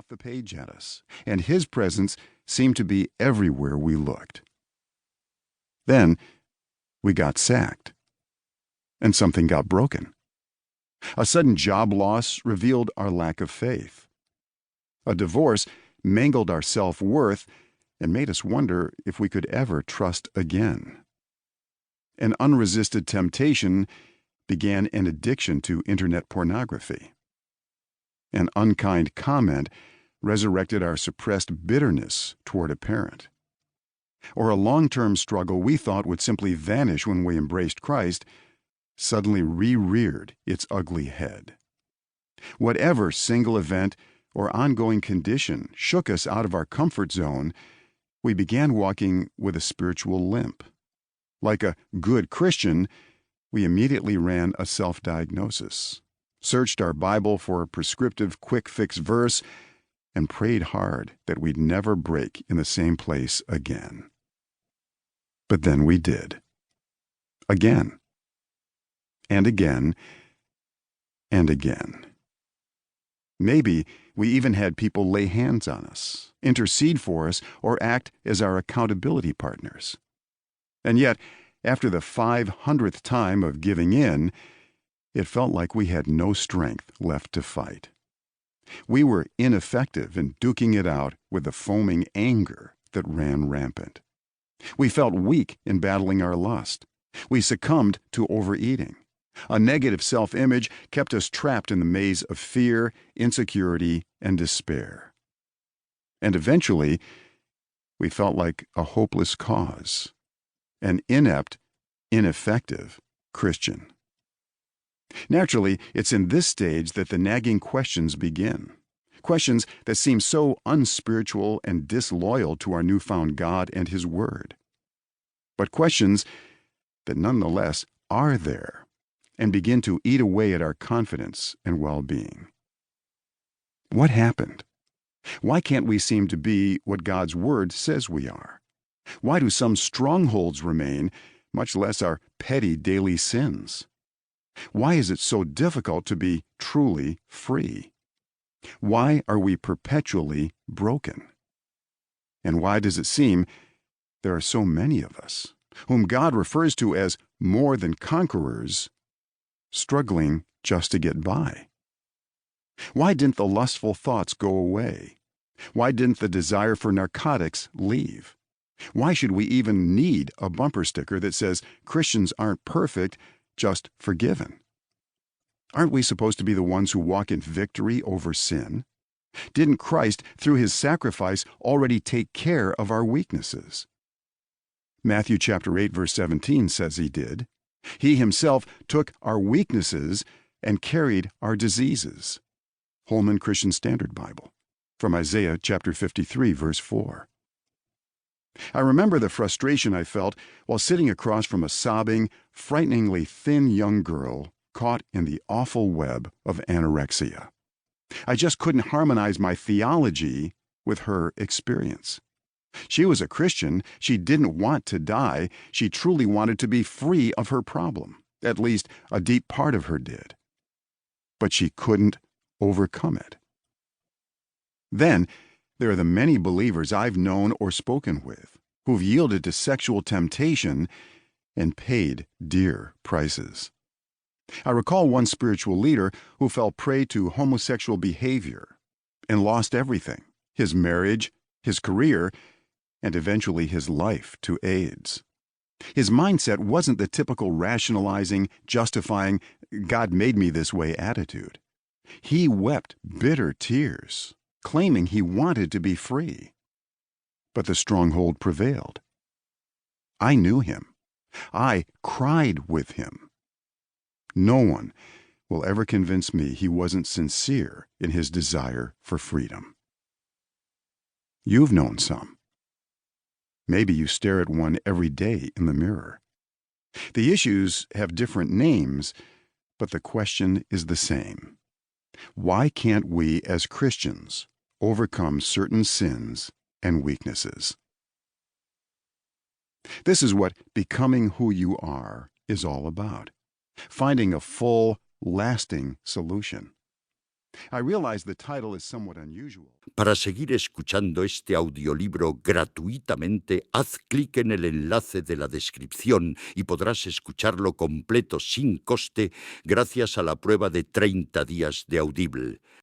off the page at us, and His presence seemed to be everywhere we looked. Then we got sacked, and something got broken. A sudden job loss revealed our lack of faith. A divorce mangled our self-worth and made us wonder if we could ever trust again. An unresisted temptation began an addiction to internet pornography. An unkind comment resurrected our suppressed bitterness toward a parent. Or a long-term struggle we thought would simply vanish when we embraced Christ suddenly reared its ugly head. Whatever single event or ongoing condition shook us out of our comfort zone, we began walking with a spiritual limp. Like a good Christian, we immediately ran a self-diagnosis, searched our Bible for a prescriptive quick-fix verse, and prayed hard that we'd never break in the same place again. But then we did. Again. And again. And again. Maybe we even had people lay hands on us, intercede for us, or act as our accountability partners. And yet, after the 500th time of giving in, it felt like we had no strength left to fight. We were ineffective in duking it out with the foaming anger that ran rampant. We felt weak in battling our lust. We succumbed to overeating. A negative self-image kept us trapped in the maze of fear, insecurity, and despair. And eventually, we felt like a hopeless cause, an inept, ineffective Christian. Naturally, it's in this stage that the nagging questions begin. Questions that seem so unspiritual and disloyal to our newfound God and His Word. But questions that nonetheless are there and begin to eat away at our confidence and well-being. What happened? Why can't we seem to be what God's Word says we are? Why do some strongholds remain, much less our petty daily sins? Why is it so difficult to be truly free? Why are we perpetually broken? And why does it seem there are so many of us, whom God refers to as more than conquerors, struggling just to get by? Why didn't the lustful thoughts go away? Why didn't the desire for narcotics leave? Why should we even need a bumper sticker that says Christians aren't perfect, just forgiven? Aren't we supposed to be the ones who walk in victory over sin? Didn't Christ, through His sacrifice, already take care of our weaknesses? Matthew chapter 8, verse 17 says He did. He Himself took our weaknesses and carried our diseases. Holman Christian Standard Bible, from Isaiah chapter 53, verse 4. I remember the frustration I felt while sitting across from a sobbing, frighteningly thin young girl caught in the awful web of anorexia. I just couldn't harmonize my theology with her experience. She was a Christian. She didn't want to die. She truly wanted to be free of her problem. At least a deep part of her did. But she couldn't overcome it. Then there are the many believers I've known or spoken with who've yielded to sexual temptation and paid dear prices. I recall one spiritual leader who fell prey to homosexual behavior and lost everything: his marriage, his career, and eventually his life to AIDS. His mindset wasn't the typical rationalizing, justifying, "God made me this way" attitude. He wept bitter tears, claiming he wanted to be free. But the stronghold prevailed. I knew him. I cried with him. No one will ever convince me he wasn't sincere in his desire for freedom. You've known some. Maybe you stare at one every day in the mirror. The issues have different names, but the question is the same. Why can't we as Christians overcome certain sins and weaknesses? This is what becoming who you are is all about. Finding a full, lasting solution. I realize the title is somewhat unusual. Para seguir escuchando este audiolibro gratuitamente, haz clic en el enlace de la descripción y podrás escucharlo completo sin coste gracias a la prueba de 30 días de Audible.